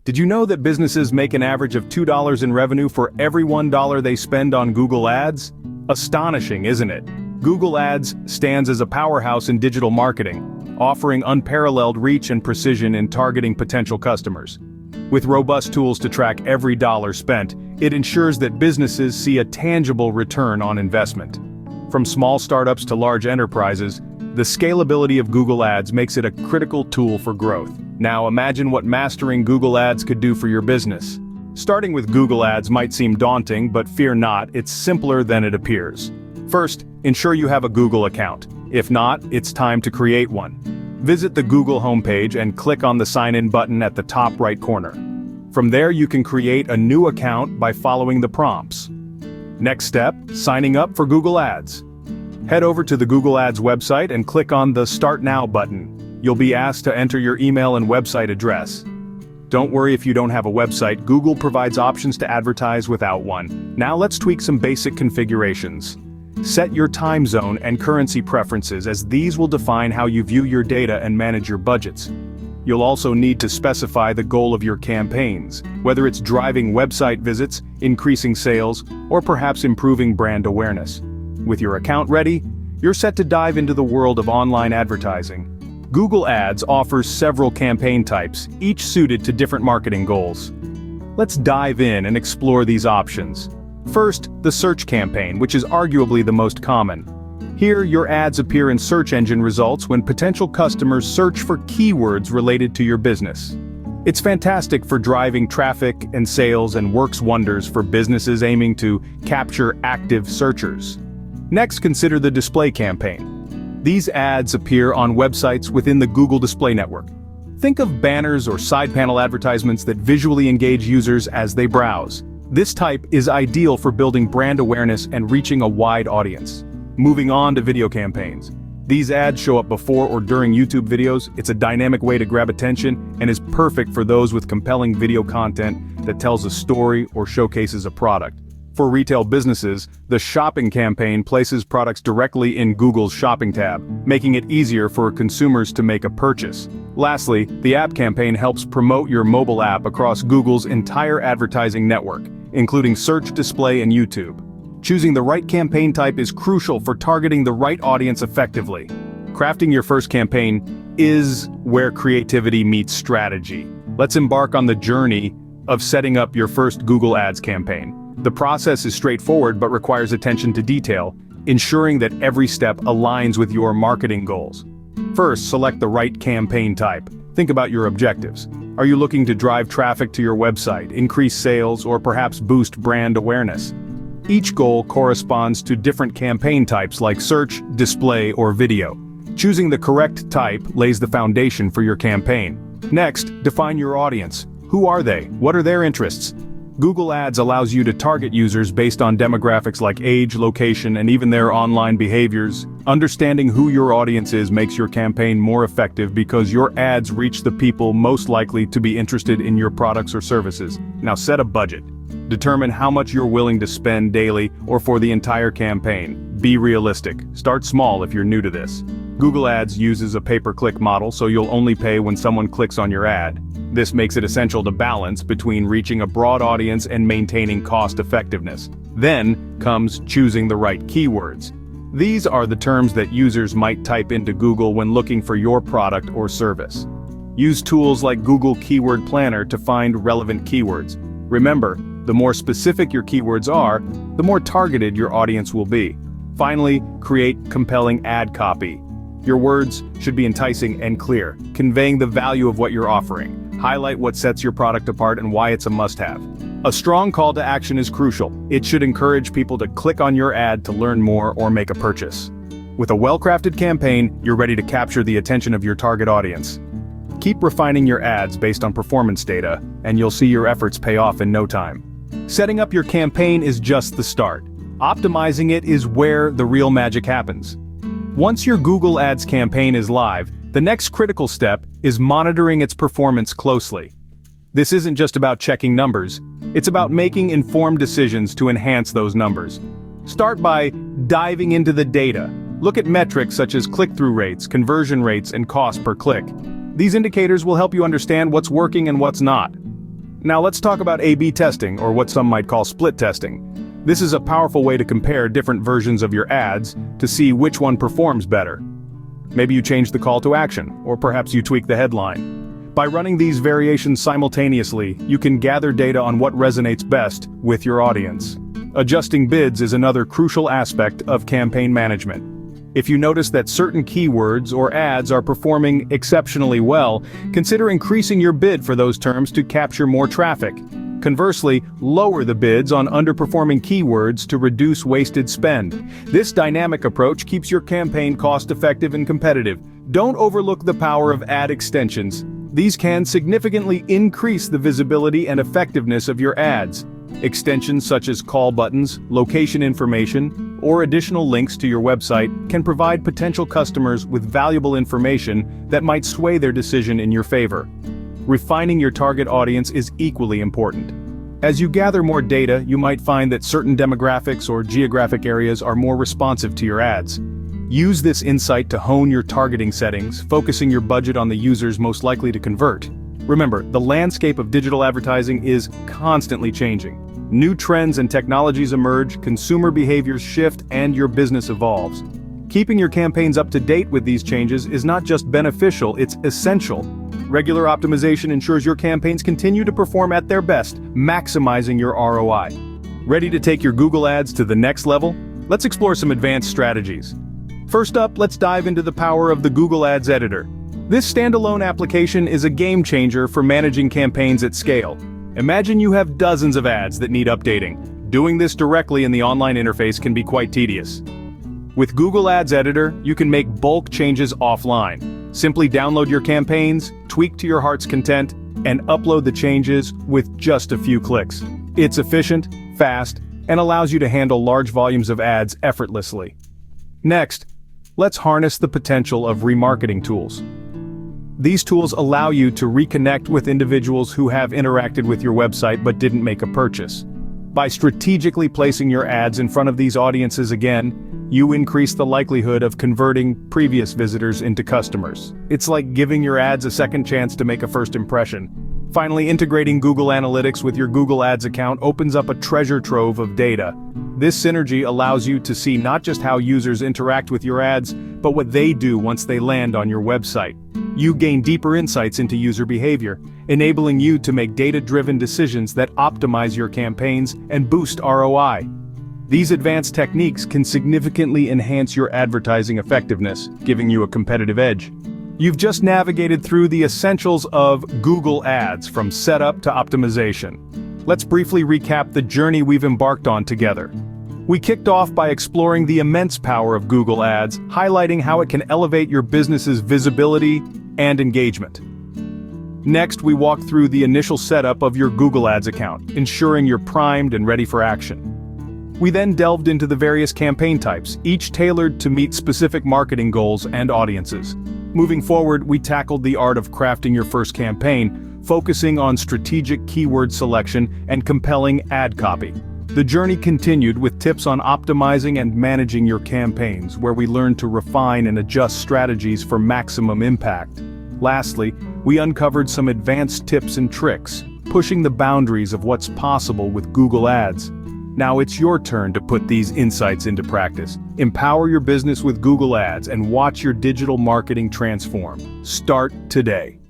Did you know that businesses make an average of $2 in revenue for every $1 they spend on Google Ads? Astonishing, isn't it? Google Ads stands as a powerhouse in digital marketing, offering unparalleled reach and precision in targeting potential customers. With robust tools to track every dollar spent, it ensures that businesses see a tangible return on investment. From small startups to large enterprises, the scalability of Google Ads makes it a critical tool for growth. Now imagine what mastering Google Ads could do for your business. Starting with Google Ads might seem daunting, but fear not, it's simpler than it appears. First, ensure you have a Google account. If not, it's time to create one. Visit the Google homepage and click on the Sign In button at the top right corner. From there you can create a new account by following the prompts. Next step, signing up for Google Ads. Head over to the Google Ads website and click on the Start Now button. You'll be asked to enter your email and website address. Don't worry if you don't have a website, Google provides options to advertise without one. Now let's tweak some basic configurations. Set your time zone and currency preferences, as these will define how you view your data and manage your budgets. You'll also need to specify the goal of your campaigns, whether it's driving website visits, increasing sales, or perhaps improving brand awareness. With your account ready, you're set to dive into the world of online advertising. Google Ads offers several campaign types, each suited to different marketing goals. Let's dive in and explore these options. First, the search campaign, which is arguably the most common. Here, your ads appear in search engine results when potential customers search for keywords related to your business. It's fantastic for driving traffic and sales and works wonders for businesses aiming to capture active searchers. Next, consider the display campaign. These ads appear on websites within the Google Display Network. Think of banners or side panel advertisements that visually engage users as they browse. This type is ideal for building brand awareness and reaching a wide audience. Moving on to video campaigns. These ads show up before or during YouTube videos. It's a dynamic way to grab attention and is perfect for those with compelling video content that tells a story or showcases a product. For retail businesses, the shopping campaign places products directly in Google's shopping tab, making it easier for consumers to make a purchase. Lastly, the app campaign helps promote your mobile app across Google's entire advertising network, including search, display, and YouTube. Choosing the right campaign type is crucial for targeting the right audience effectively. Crafting your first campaign is where creativity meets strategy. Let's embark on the journey of setting up your first Google Ads campaign. The process is straightforward but requires attention to detail, ensuring that every step aligns with your marketing goals. First, select the right campaign type. Think about your objectives. Are you looking to drive traffic to your website, increase sales, or perhaps boost brand awareness? Each goal corresponds to different campaign types like search, display, or video. Choosing the correct type lays the foundation for your campaign. Next, define your audience. Who are they? What are their interests? Google Ads allows you to target users based on demographics like age, location, and even their online behaviors. Understanding who your audience is makes your campaign more effective because your ads reach the people most likely to be interested in your products or services. Now set a budget. Determine how much you're willing to spend daily or for the entire campaign. Be realistic. Start small if you're new to this. Google Ads uses a pay-per-click model, so you'll only pay when someone clicks on your ad. This makes it essential to balance between reaching a broad audience and maintaining cost effectiveness. Then comes choosing the right keywords. These are the terms that users might type into Google when looking for your product or service. Use tools like Google Keyword Planner to find relevant keywords. Remember, the more specific your keywords are, the more targeted your audience will be. Finally, create compelling ad copy. Your words should be enticing and clear, conveying the value of what you're offering. Highlight what sets your product apart and why it's a must-have. A strong call to action is crucial. It should encourage people to click on your ad to learn more or make a purchase. With a well-crafted campaign, you're ready to capture the attention of your target audience. Keep refining your ads based on performance data, and you'll see your efforts pay off in no time. Setting up your campaign is just the start. Optimizing it is where the real magic happens. Once your Google Ads campaign is live, the next critical step is monitoring its performance closely. This isn't just about checking numbers, it's about making informed decisions to enhance those numbers. Start by diving into the data. Look at metrics such as click-through rates, conversion rates, and cost per click. These indicators will help you understand what's working and what's not. Now let's talk about A/B testing, or what some might call split testing. This is a powerful way to compare different versions of your ads to see which one performs better. Maybe you change the call to action, or perhaps you tweak the headline. By running these variations simultaneously, you can gather data on what resonates best with your audience. Adjusting bids is another crucial aspect of campaign management. If you notice that certain keywords or ads are performing exceptionally well, consider increasing your bid for those terms to capture more traffic. Conversely, lower the bids on underperforming keywords to reduce wasted spend. This dynamic approach keeps your campaign cost-effective and competitive. Don't overlook the power of ad extensions. These can significantly increase the visibility and effectiveness of your ads. Extensions such as call buttons, location information, or additional links to your website can provide potential customers with valuable information that might sway their decision in your favor. Refining your target audience is equally important. As you gather more data, you might find that certain demographics or geographic areas are more responsive to your ads. Use this insight to hone your targeting settings, focusing your budget on the users most likely to convert. Remember, the landscape of digital advertising is constantly changing. New trends and technologies emerge, consumer behaviors shift, and your business evolves. Keeping your campaigns up to date with these changes is not just beneficial, it's essential. Regular optimization ensures your campaigns continue to perform at their best, maximizing your ROI. Ready to take your Google Ads to the next level? Let's explore some advanced strategies. First up, let's dive into the power of the Google Ads Editor. This standalone application is a game changer for managing campaigns at scale. Imagine you have dozens of ads that need updating. Doing this directly in the online interface can be quite tedious. With Google Ads Editor, you can make bulk changes offline. Simply download your campaigns, tweak to your heart's content, and upload the changes with just a few clicks. It's efficient, fast, and allows you to handle large volumes of ads effortlessly. Next, let's harness the potential of remarketing tools. These tools allow you to reconnect with individuals who have interacted with your website but didn't make a purchase. By strategically placing your ads in front of these audiences again, you increase the likelihood of converting previous visitors into customers. It's like giving your ads a second chance to make a first impression. Finally, integrating Google Analytics with your Google Ads account opens up a treasure trove of data. This synergy allows you to see not just how users interact with your ads, but what they do once they land on your website. You gain deeper insights into user behavior, enabling you to make data-driven decisions that optimize your campaigns and boost ROI. These advanced techniques can significantly enhance your advertising effectiveness, giving you a competitive edge. You've just navigated through the essentials of Google Ads from setup to optimization. Let's briefly recap the journey we've embarked on together. We kicked off by exploring the immense power of Google Ads, highlighting how it can elevate your business's visibility and engagement. Next, we walked through the initial setup of your Google Ads account, ensuring you're primed and ready for action. We then delved into the various campaign types, each tailored to meet specific marketing goals and audiences. Moving forward, we tackled the art of crafting your first campaign, focusing on strategic keyword selection and compelling ad copy. The journey continued with tips on optimizing and managing your campaigns, where we learned to refine and adjust strategies for maximum impact. Lastly, we uncovered some advanced tips and tricks, pushing the boundaries of what's possible with Google Ads. Now it's your turn to put these insights into practice. Empower your business with Google Ads and watch your digital marketing transform. Start today.